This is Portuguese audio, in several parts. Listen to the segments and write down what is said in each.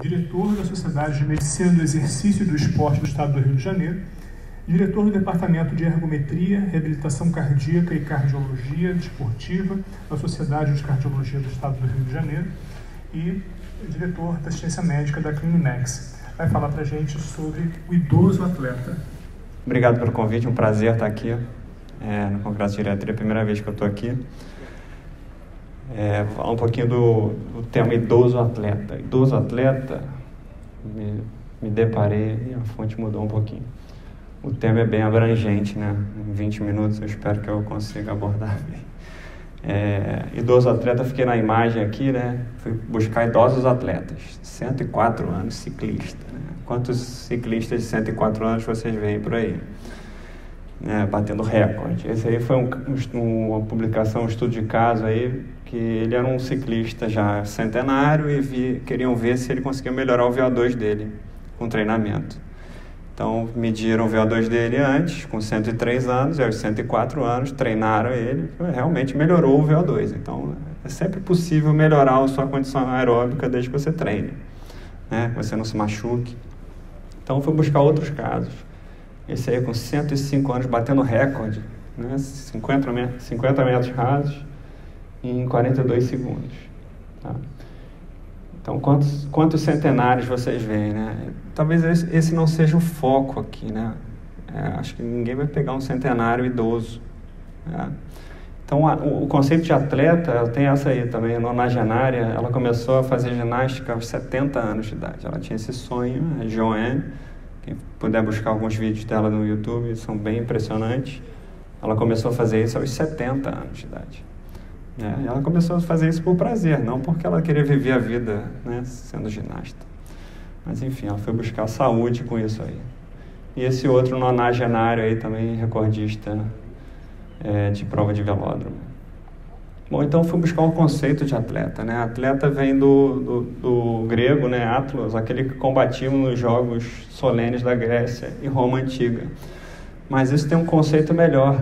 diretor da Sociedade de Medicina do Exercício e do Esporte do Estado do Rio de Janeiro, diretor do Departamento de Ergometria, Reabilitação Cardíaca e Cardiologia Desportiva da Sociedade de Cardiologia do Estado do Rio de Janeiro e diretor da Assistência Médica da Clinimex. Vai falar para a gente sobre o idoso atleta. Obrigado pelo convite, um prazer estar aqui no Congresso de Geriatria, é a primeira vez que eu estou aqui. Vou falar um pouquinho do tema idoso atleta. Idoso atleta, me deparei e a fonte mudou um pouquinho. O tema é bem abrangente, né? Em 20 minutos eu espero que eu consiga abordar bem. Idoso atleta, fiquei na imagem aqui, né? Fui buscar idosos atletas, 104 anos, ciclista, né? Quantos ciclistas de 104 anos vocês veem por aí? Batendo recorde. Esse aí foi uma publicação, um estudo de caso aí, que ele era um ciclista já centenário e queriam ver se ele conseguia melhorar o VO2 dele com treinamento. Então, mediram o VO2 dele antes, com 103 anos, e aos 104 anos, treinaram ele, realmente melhorou o VO2. Então, é sempre possível melhorar a sua condição aeróbica desde que você treine, né? Que você não se machuque. Então, fui buscar outros casos. Esse aí com 105 anos, batendo recorde, né? 50 metros rasos em 42 segundos. Tá? Então, quantos centenários vocês veem, né? Talvez esse não seja o foco aqui, né? Acho que ninguém vai pegar um centenário idoso, né? Então, o conceito de atleta, ela tem essa aí também, a nonagenária, ela começou a fazer ginástica aos 70 anos de idade. Ela tinha esse sonho, a Joanne, quem puder buscar alguns vídeos dela no YouTube, são bem impressionantes. Ela começou a fazer isso aos 70 anos de idade. Ela começou a fazer isso por prazer, não porque ela queria viver a vida, né, sendo ginasta. Mas enfim, ela foi buscar saúde com isso aí. E esse outro nonagenário aí também, recordista de prova de velódromo. Bom, então fui buscar um conceito de atleta, né? Atleta vem do grego, né, atlos, aquele que combatia nos jogos solenes da Grécia e Roma Antiga. Mas isso tem um conceito melhor,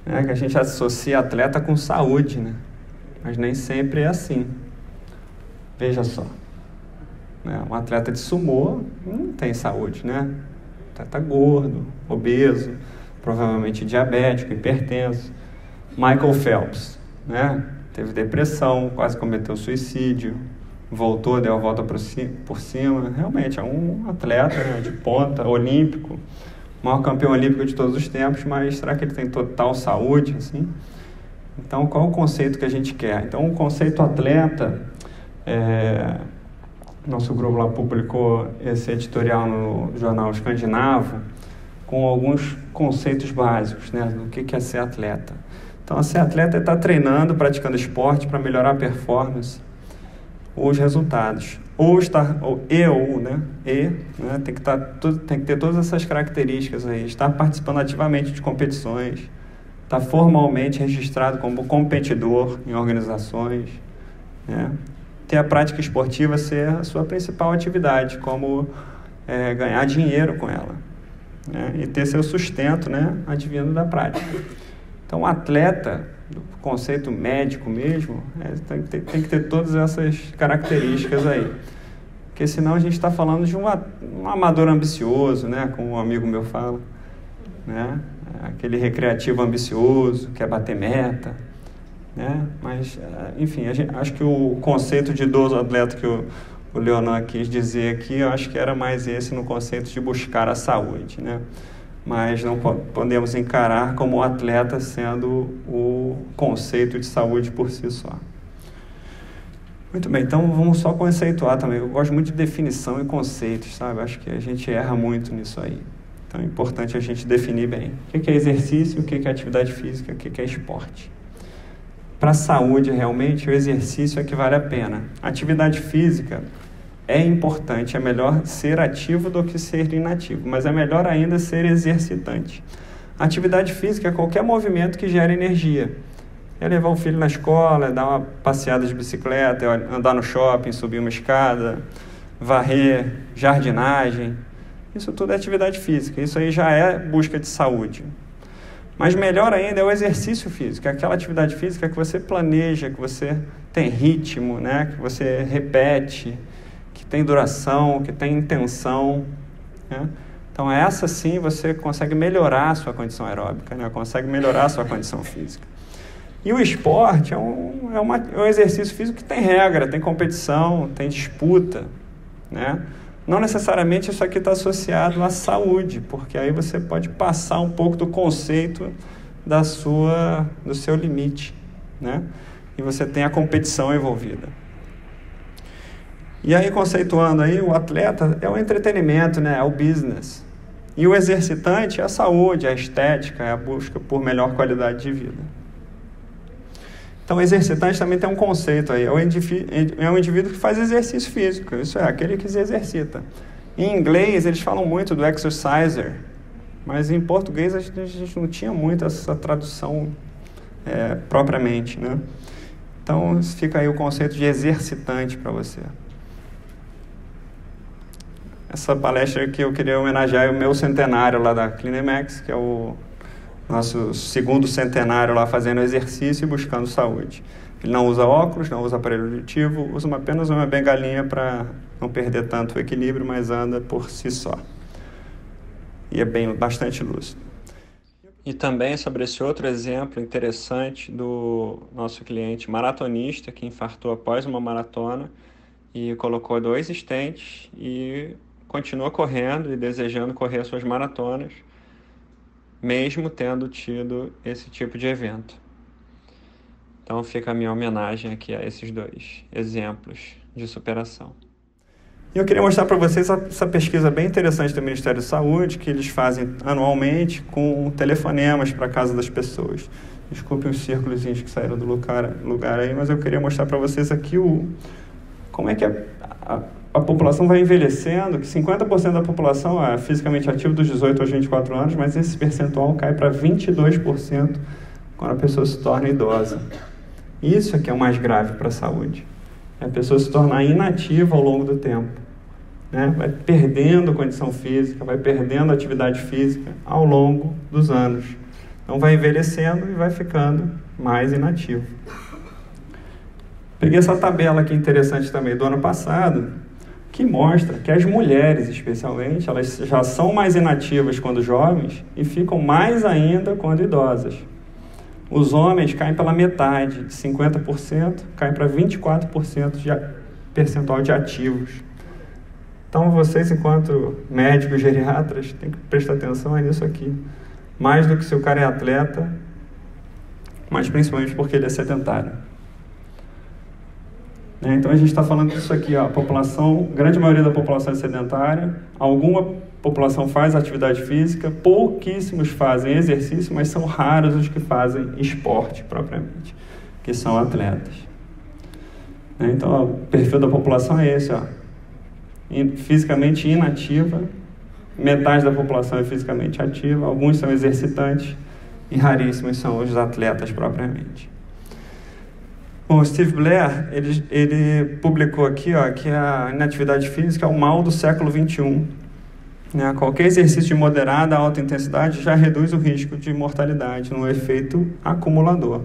que a gente associa atleta com saúde, né? Mas nem sempre é assim. Veja só, um atleta de sumô não tem saúde, né? Atleta gordo, obeso, provavelmente diabético, hipertenso. Michael Phelps, né? Teve depressão, quase cometeu suicídio, voltou, deu a volta por cima. Realmente é um atleta, né, de ponta, olímpico, maior campeão olímpico de todos os tempos, mas será que ele tem total saúde, assim? Então, qual é o conceito que a gente quer? Então, o conceito atleta, nosso grupo lá publicou esse editorial no jornal escandinavo, com alguns conceitos básicos, né, do que é ser atleta. Então, ser atleta é estar treinando, praticando esporte para melhorar a performance ou os resultados. Tem que ter todas essas características aí. Estar participando ativamente de competições, estar formalmente registrado como competidor em organizações, né? Ter a prática esportiva ser a sua principal atividade, como ganhar dinheiro com ela, né? E ter seu sustento, né, advindo da prática. Então, o atleta, do conceito médico mesmo, tem que ter todas essas características aí. Porque senão a gente está falando de um amador ambicioso, né? Como um amigo meu fala, né? Aquele recreativo ambicioso, quer bater meta, né? Mas, enfim, acho que o conceito de idoso atleta que o Leonardo quis dizer aqui, eu acho que era mais esse no conceito de buscar a saúde, né? Mas não podemos encarar como o atleta sendo o conceito de saúde por si só. Muito bem, então vamos só conceituar também. Eu gosto muito de definição e conceitos, sabe? Acho que a gente erra muito nisso aí. Então é importante a gente definir bem o que é exercício, o que é atividade física, o que é esporte. Para a saúde, realmente, o exercício é que vale a pena. A atividade física é importante, é melhor ser ativo do que ser inativo, mas é melhor ainda ser exercitante. A atividade física é qualquer movimento que gere energia. É levar o filho na escola, é dar uma passeada de bicicleta, é andar no shopping, subir uma escada, varrer, jardinagem. Isso tudo é atividade física, isso aí já é busca de saúde. Mas melhor ainda é o exercício físico, é aquela atividade física que você planeja, que você tem ritmo, né? Que você repete, tem duração, que tem intenção, né? Então, essa sim você consegue melhorar a sua condição aeróbica, né? Consegue melhorar a sua condição física. E o esporte é um exercício físico que tem regra, tem competição, tem disputa, né? Não necessariamente isso aqui está associado à saúde, porque aí você pode passar um pouco do conceito do seu limite, né? E você tem a competição envolvida. E aí, conceituando aí, o atleta é o entretenimento, né? É o business. E o exercitante é a saúde, a estética, é a busca por melhor qualidade de vida. Então, o exercitante também tem um conceito aí, é um indivíduo que faz exercício físico, isso é, aquele que se exercita. Em inglês, eles falam muito do exerciser, mas em português a gente não tinha muito essa tradução propriamente, né? Então, fica aí o conceito de exercitante para você. Essa palestra aqui eu queria homenagear o meu centenário lá da Clinimax, que é o nosso segundo centenário lá fazendo exercício e buscando saúde. Ele não usa óculos, não usa aparelho auditivo, usa apenas uma bengalinha para não perder tanto o equilíbrio, mas anda por si só. E é bastante lúcido. E também sobre esse outro exemplo interessante do nosso cliente maratonista que infartou após uma maratona e colocou 2 stents e continua correndo e desejando correr as suas maratonas, mesmo tendo tido esse tipo de evento. Então fica a minha homenagem aqui a esses 2 exemplos de superação. E eu queria mostrar para vocês essa pesquisa bem interessante do Ministério da Saúde, que eles fazem anualmente com telefonemas para a casa das pessoas. Desculpem os círculos que saíram do lugar aí, mas eu queria mostrar para vocês aqui como é que a população vai envelhecendo, que 50% da população é fisicamente ativa dos 18 aos 24 anos, mas esse percentual cai para 22% quando a pessoa se torna idosa. Isso é que é o mais grave para a saúde. É a pessoa se tornar inativa ao longo do tempo, né? Vai perdendo condição física, vai perdendo atividade física ao longo dos anos. Então vai envelhecendo e vai ficando mais inativo. Peguei essa tabela aqui interessante também do ano passado, que mostra que as mulheres, especialmente, elas já são mais inativas quando jovens e ficam mais ainda quando idosas. Os homens caem pela metade, de 50%, caem para 24% de percentual de ativos. Então, vocês, enquanto médicos geriatras, têm que prestar atenção nisso aqui. Mais do que se o cara é atleta, mas principalmente porque ele é sedentário. Então, a gente está falando disso aqui, ó, a população, grande maioria da população é sedentária, alguma população faz atividade física, pouquíssimos fazem exercício, mas são raros os que fazem esporte propriamente, que são atletas. Então, ó, o perfil da população é esse, ó, fisicamente inativa, metade da população é fisicamente ativa, alguns são exercitantes e raríssimos são os atletas propriamente. Bom, o Steve Blair, ele publicou aqui, ó, que a inatividade física é o mal do século XXI. Né? Qualquer exercício de moderada a alta intensidade já reduz o risco de mortalidade no efeito acumulador.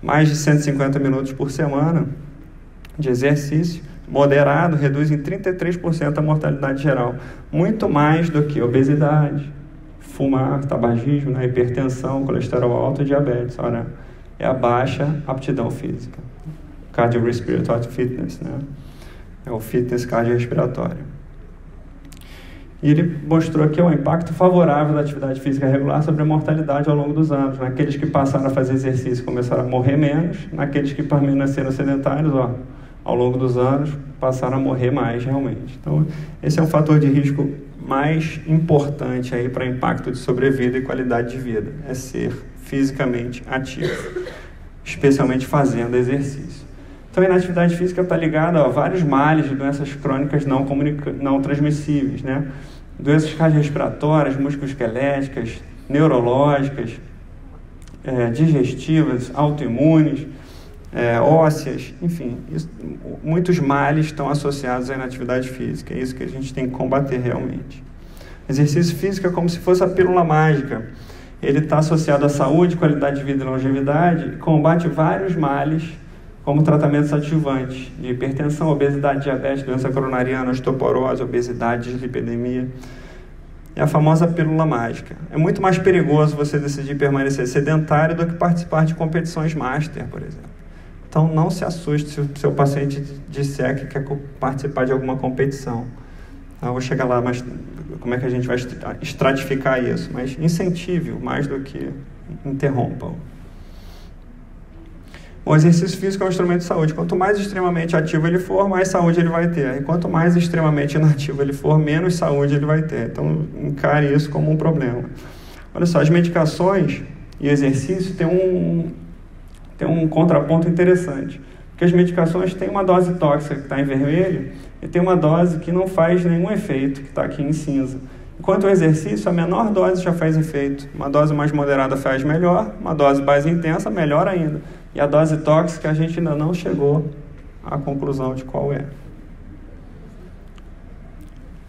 Mais de 150 minutos por semana de exercício moderado reduz em 33% a mortalidade geral. Muito mais do que obesidade, fumar, tabagismo, né? Hipertensão, colesterol alto e diabetes. Ora, é a baixa aptidão física. Cardiorespiratory fitness, né? É o fitness cardiorrespiratório. E ele mostrou aqui o impacto favorável da atividade física regular sobre a mortalidade ao longo dos anos. Naqueles que passaram a fazer exercício começaram a morrer menos, naqueles que permaneceram sedentários, ó, ao longo dos anos, passaram a morrer mais realmente. Então, esse é um fator de risco mais importante aí para impacto de sobrevida e qualidade de vida, é ser fisicamente ativo, especialmente fazendo exercício. Então, a inatividade física está ligada a vários males de doenças crônicas não transmissíveis, né? Doenças cardiorrespiratórias, musculoesqueléticas, neurológicas, digestivas, autoimunes, ósseas, enfim, muitos males estão associados à inatividade física. É isso que a gente tem que combater realmente. Exercício físico é como se fosse a pílula mágica. Ele está associado à saúde, qualidade de vida e longevidade, e combate vários males como tratamentos adjuvantes de hipertensão, obesidade, diabetes, doença coronariana, osteoporose, obesidade, dislipidemia. É a famosa pílula mágica. É muito mais perigoso você decidir permanecer sedentário do que participar de competições master, por exemplo. Então, não se assuste se o seu paciente disser que quer participar de alguma competição. Eu vou chegar lá, mas como é que a gente vai estratificar isso? Mas incentive-o mais do que interrompa-o. O exercício físico é um instrumento de saúde. Quanto mais extremamente ativo ele for, mais saúde ele vai ter. E quanto mais extremamente inativo ele for, menos saúde ele vai ter. Então, encare isso como um problema. Olha só, as medicações e exercício têm um contraponto interessante. Porque as medicações têm uma dose tóxica que está em vermelho e tem uma dose que não faz nenhum efeito, que está aqui em cinza. Enquanto o exercício, a menor dose já faz efeito. Uma dose mais moderada faz melhor, uma dose mais intensa, melhor ainda. E a dose tóxica a gente ainda não chegou à conclusão de qual é.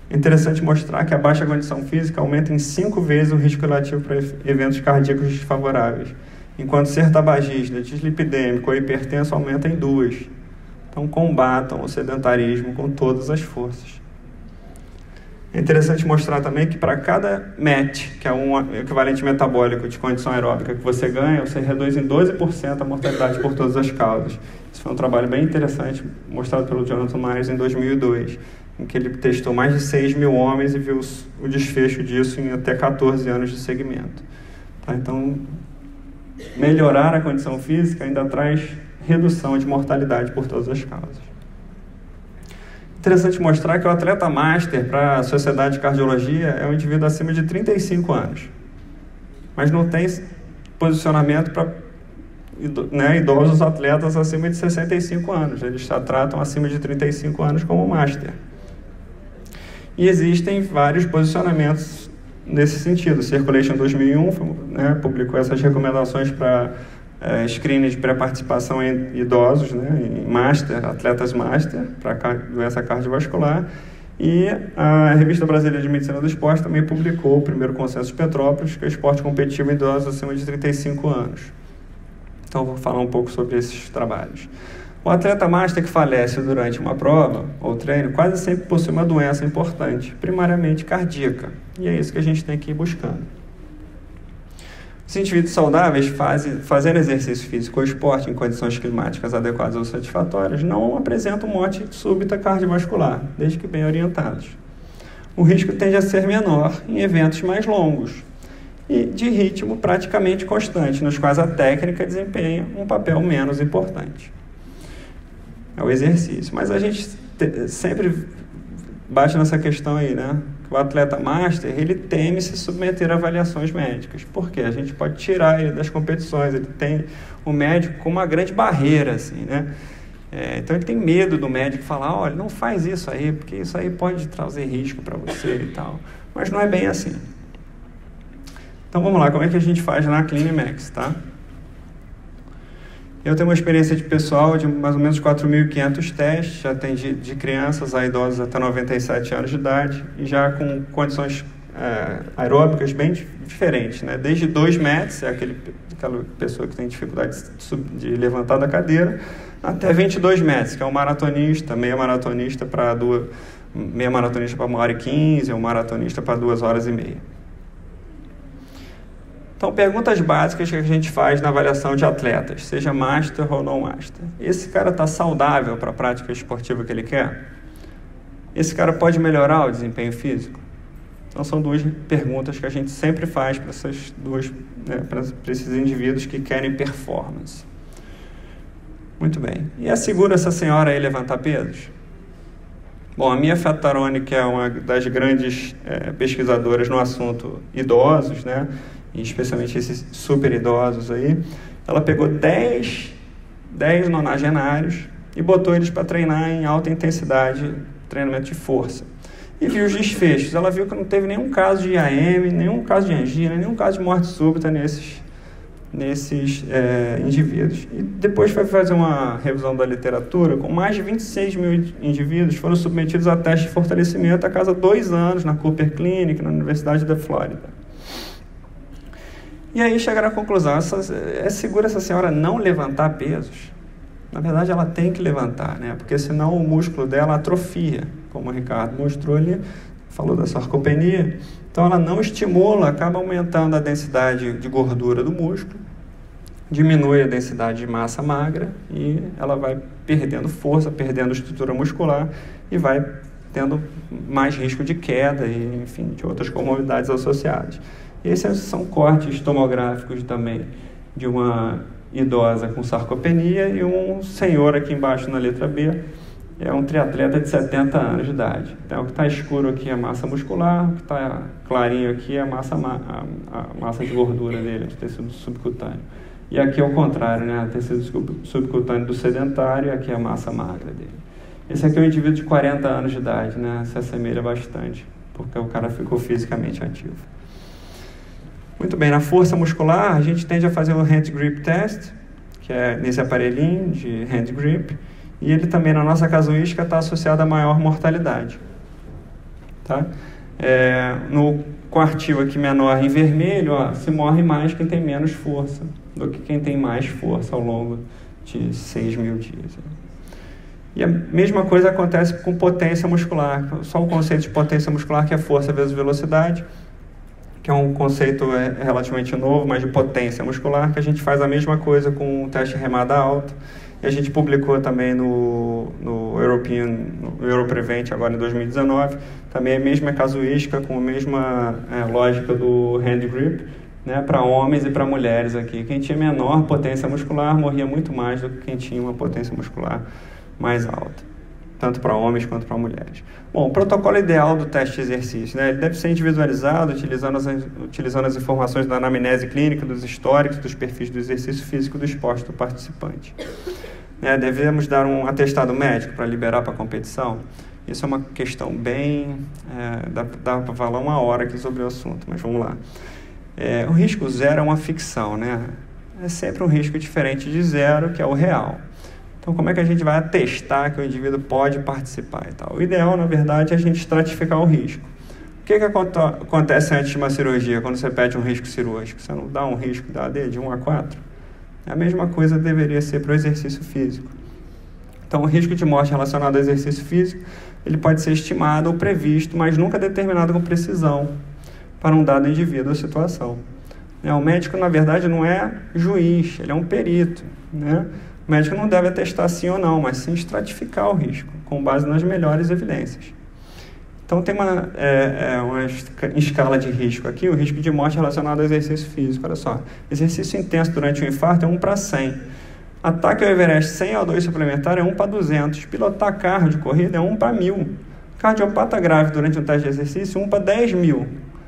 É interessante mostrar que a baixa condição física aumenta em 5 vezes o risco relativo para eventos cardíacos desfavoráveis, enquanto ser tabagista, dislipidêmico ou hipertenso aumenta em 2. Então combatam o sedentarismo com todas as forças. É interessante mostrar também que para cada MET, que é um equivalente metabólico de condição aeróbica que você ganha, você reduz em 12% a mortalidade por todas as causas. Isso foi um trabalho bem interessante, mostrado pelo Jonathan Myers em 2002, em que ele testou mais de 6 mil homens e viu o desfecho disso em até 14 anos de segmento. Tá? Então, melhorar a condição física ainda traz redução de mortalidade por todas as causas. Interessante mostrar que o atleta master para a Sociedade de Cardiologia é um indivíduo acima de 35 anos, mas não tem posicionamento para idosos atletas acima de 65 anos. Eles já tratam acima de 35 anos como master. E existem vários posicionamentos nesse sentido. Circulation 2001 publicou essas recomendações para screening de pré-participação em idosos, em master, atletas master, para doença cardiovascular. E a Revista Brasileira de Medicina do Esporte também publicou o primeiro consenso de Petrópolis, que é o esporte competitivo em idosos acima de 35 anos. Então, vou falar um pouco sobre esses trabalhos. O atleta master que falece durante uma prova ou treino quase sempre possui uma doença importante, primariamente cardíaca. E é isso que a gente tem que ir buscando. Os indivíduos saudáveis fazendo exercício físico ou esporte em condições climáticas adequadas ou satisfatórias não apresentam morte súbita cardiovascular, desde que bem orientados. O risco tende a ser menor em eventos mais longos e de ritmo praticamente constante, nos quais a técnica desempenha um papel menos importante. É o exercício. Mas a gente sempre bate nessa questão aí, que o atleta master, ele teme se submeter a avaliações médicas. Por quê? A gente pode tirar ele das competições, ele tem o médico como uma grande barreira, assim, então ele tem medo do médico falar, olha, não faz isso aí, porque isso aí pode trazer risco para você e tal. Mas não é bem assim. Então vamos lá, como é que a gente faz na CliniMax, tá? Eu tenho uma experiência de pessoal de mais ou menos 4.500 testes, já atendi de crianças a idosos até 97 anos de idade, e já com condições aeróbicas bem diferentes, Desde 2 METs, é aquela pessoa que tem dificuldade de levantar da cadeira, até 22 METs, que é um maratonista, meia maratonista para 1h15, ou maratonista para 2h30. Então, perguntas básicas que a gente faz na avaliação de atletas, seja master ou não master. Esse cara está saudável para a prática esportiva que ele quer? Esse cara pode melhorar o desempenho físico? Então, são 2 perguntas que a gente sempre faz para para esses indivíduos que querem performance. Muito bem. E assegura essa senhora aí levantar pesos? Bom, a Mia Fattaroni, que é uma das grandes pesquisadoras no assunto idosos, e especialmente esses super idosos aí, ela pegou 10 nonagenários e botou eles para treinar em alta intensidade, treinamento de força. E viu os desfechos. Ela viu que não teve nenhum caso de IAM, nenhum caso de angina, nenhum caso de morte súbita nesses indivíduos. E depois foi fazer uma revisão da literatura, com mais de 26 mil indivíduos foram submetidos a teste de fortalecimento a cada 2 anos na Cooper Clinic, na Universidade da Flórida. E aí chegaram à conclusão, é seguro essa senhora não levantar pesos? Na verdade, ela tem que levantar, né? Porque senão o músculo dela atrofia, como o Ricardo mostrou ali, falou da sarcopenia. Então, ela não estimula, acaba aumentando a densidade de gordura do músculo, diminui a densidade de massa magra e ela vai perdendo força, perdendo estrutura muscular e vai tendo mais risco de queda e, enfim, de outras comorbidades associadas. E esses são cortes tomográficos também de uma idosa com sarcopenia e um senhor aqui embaixo na letra B, é um triatleta de 70 anos de idade. Então, o que está escuro aqui é a massa muscular, o que está clarinho aqui é a massa de gordura dele, de tecido subcutâneo. E aqui é o contrário, né? Tecido subcutâneo do sedentário e aqui é a massa magra dele. Esse aqui é um indivíduo de 40 anos de idade, né? Se assemelha bastante, porque o cara ficou fisicamente ativo. Muito bem, na força muscular, a gente tende a fazer o hand grip test, que é nesse aparelhinho de hand grip, e ele também, na nossa casuística, está associado a maior mortalidade. Tá? No quartil aqui menor em vermelho, ó, se morre mais quem tem menos força do que quem tem mais força ao longo de 6.000 dias. E a mesma coisa acontece com potência muscular. Só o conceito de potência muscular, que é força vezes velocidade, que é um conceito relativamente novo, mas de potência muscular, que a gente faz a mesma coisa com o teste remada alta. E a gente publicou também no Europrevent, agora em 2019, também a mesma casuística, com a mesma lógica do hand grip, né, para homens e para mulheres aqui. Quem tinha menor potência muscular morria muito mais do que quem tinha uma potência muscular mais alta, tanto para homens quanto para mulheres. Bom, o protocolo ideal do teste de exercício, né, ele deve ser individualizado utilizando as informações da anamnese clínica, dos históricos, dos perfis do exercício físico do esporte do participante. Devemos dar um atestado médico para liberar para a competição. Isso é uma questão bem... dá para falar uma hora aqui sobre o assunto, mas vamos lá. O risco zero é uma ficção, né? É sempre um risco diferente de zero, que é o real. Então, como é que a gente vai atestar que o indivíduo pode participar e tal? O ideal, na verdade, é a gente estratificar o risco. O que acontece antes de uma cirurgia, quando você pede um risco cirúrgico? Você não dá um risco da AD de 1 a 4? A mesma coisa deveria ser para o exercício físico. Então, o risco de morte relacionado ao exercício físico, ele pode ser estimado ou previsto, mas nunca determinado com precisão para um dado indivíduo ou situação. O médico, na verdade, não é juiz, ele é um perito, né? O médico não deve atestar sim ou não, mas sim estratificar o risco, com base nas melhores evidências. Então, tem uma escala de risco aqui, o risco de morte relacionado ao exercício físico. Olha só, exercício intenso durante o infarto é 1 para 100. Ataque ao Everest sem O2 suplementar é 1 para 200. Pilotar carro de corrida é 1 para 1000. Cardiopata grave durante um teste de exercício, 1 para 10.000.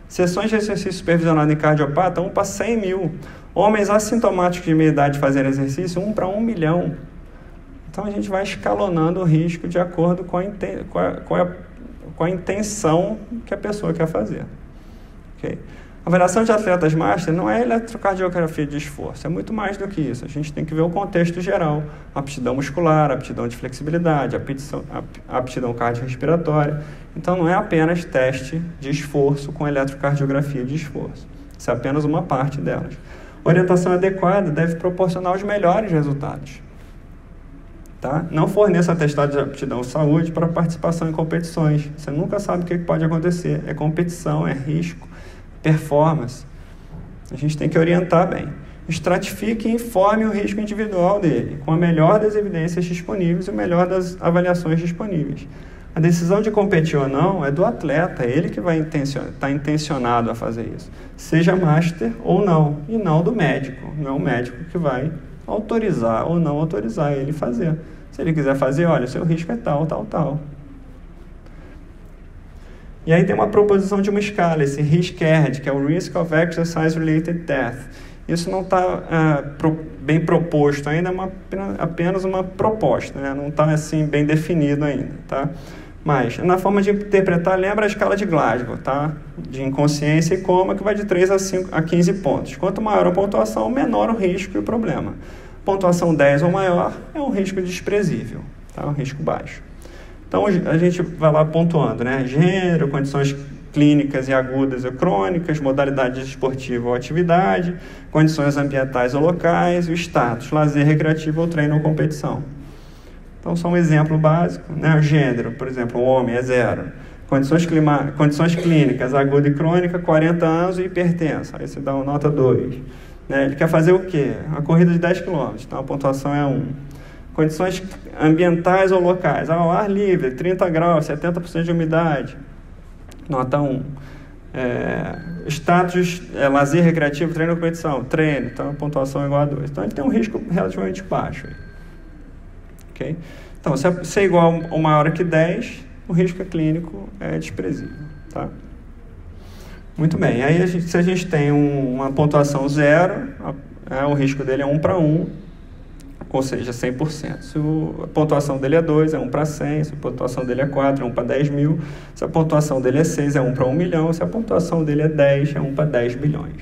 Sessões de exercício supervisionado em cardiopata, 1 para 100.000. Homens assintomáticos de meia idade fazendo exercício, 1 para 1 milhão. Então, a gente vai escalonando o risco de acordo com a intenção que a pessoa quer fazer. Okay? A avaliação de atletas master não é eletrocardiografia de esforço, é muito mais do que isso. A gente tem que ver o contexto geral, aptidão muscular, aptidão de flexibilidade, aptidão cardiorrespiratória. Então, não é apenas teste de esforço com eletrocardiografia de esforço. Isso é apenas uma parte delas. Orientação adequada deve proporcionar os melhores resultados. Tá? Não forneça atestado de aptidão saúde para participação em competições. Você nunca sabe o que pode acontecer. É competição, é risco, performance. A gente tem que orientar bem. Estratifique e informe o risco individual dele, com a melhor das evidências disponíveis e o melhor das avaliações disponíveis. A decisão de competir ou não é do atleta, é ele que vai estar intencionado a fazer isso. Seja master ou não, e não do médico. Não é o médico que vai autorizar ou não autorizar ele fazer. Se ele quiser fazer, olha, seu risco é tal, tal, tal. E aí tem uma proposição de uma escala, esse RISC-ERD, que é o Risk of Exercise-Related Death. Isso não está bem proposto ainda, é apenas uma proposta, né? Não está assim bem definido ainda, tá? Mas, na forma de interpretar, lembra a escala de Glasgow, tá? De inconsciência e coma, que vai de 3 a 15 pontos. Quanto maior a pontuação, menor o risco e o problema. Pontuação 10 ou maior é um risco desprezível, tá? Um risco baixo. Então, a gente vai lá pontuando, né? Gênero, condições clínicas e agudas ou crônicas, modalidade esportiva ou atividade, condições ambientais ou locais, o status, lazer recreativo ou treino ou competição. Então, só um exemplo básico, né? O gênero, por exemplo, o homem é 0. Condições clínicas, aguda e crônica, 40 anos e hipertenso. Aí você dá uma nota 2. Né? Ele quer fazer o quê? Uma corrida de 10 km, então a pontuação é 1. Condições ambientais ou locais, ao ar livre, 30 graus, 70% de umidade, nota 1. Status, lazer recreativo, treino ou competição, treino, então a pontuação é igual a 2. Então ele tem um risco relativamente baixo. Okay? Então, se é igual ou maior que 10, o risco clínico é desprezível. Tá? Muito bem, aí se a gente tem uma pontuação 0, o risco dele é 1 para 1, ou seja, 100%. Se a pontuação dele é 2, é 1 para 100. Se a pontuação dele é 4, é 1 para 10 mil. Se a pontuação dele é 6, é 1 para 1 milhão. Se a pontuação dele é 10, é 1 para 10 bilhões.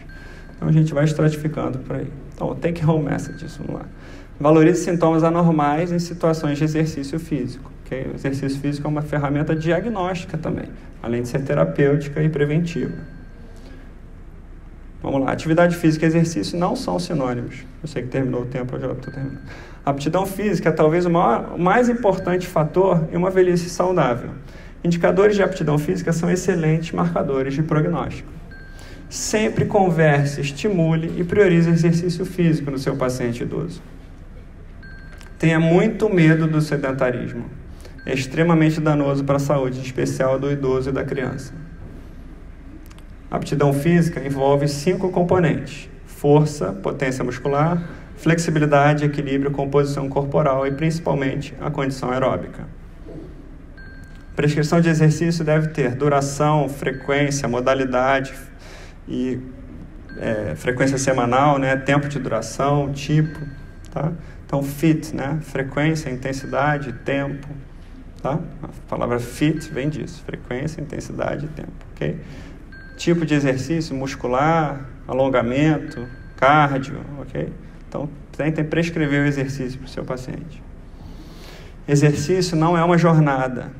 Então, a gente vai estratificando por aí. Então, take home message, vamos lá. Valorize sintomas anormais em situações de exercício físico. Okay? O exercício físico é uma ferramenta diagnóstica também, além de ser terapêutica e preventiva. Vamos lá, atividade física e exercício não são sinônimos. Eu sei que terminou o tempo, eu já estou terminando. A aptidão física é talvez o mais importante fator em uma velhice saudável. Indicadores de aptidão física são excelentes marcadores de prognóstico. Sempre converse, estimule e priorize exercício físico no seu paciente idoso. Tenha muito medo do sedentarismo. É extremamente danoso para a saúde, em especial do idoso e da criança. A aptidão física envolve 5 componentes: força, potência muscular, flexibilidade, equilíbrio, composição corporal e, principalmente, a condição aeróbica. Prescrição de exercício deve ter duração, frequência, modalidade e frequência semanal, né? Tempo de duração, tipo, tá? Então, fit, né? Frequência, intensidade, tempo, tá? A palavra fit vem disso, frequência, intensidade e tempo, ok? Tipo de exercício, muscular, alongamento, cardio, ok? Então, tentem prescrever o exercício para o seu paciente. Exercício não é uma jornada.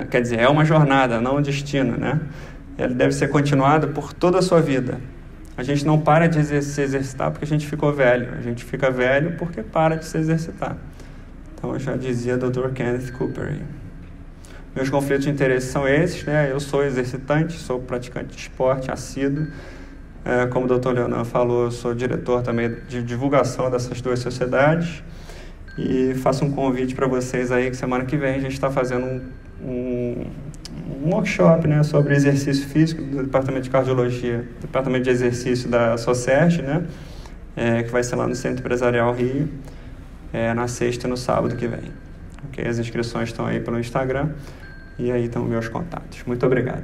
Quer dizer, é uma jornada, não um destino, né? Ele deve ser continuado por toda a sua vida. A gente não para de se exercitar porque a gente ficou velho. A gente fica velho porque para de se exercitar. Então, eu já dizia Dr. Kenneth Cooper aí. Meus conflitos de interesse são esses, né? Eu sou exercitante, sou praticante de esporte assíduo. Como o Dr. Leonan falou, eu sou diretor também de divulgação dessas 2 sociedades. E faço um convite para vocês aí que semana que vem a gente está fazendo um workshop, né, sobre exercício físico do Departamento de Cardiologia, Departamento de Exercício da Socierte, né, que vai ser lá no Centro Empresarial Rio, na sexta e no sábado que vem. Okay? As inscrições estão aí pelo Instagram e aí estão meus contatos. Muito obrigado.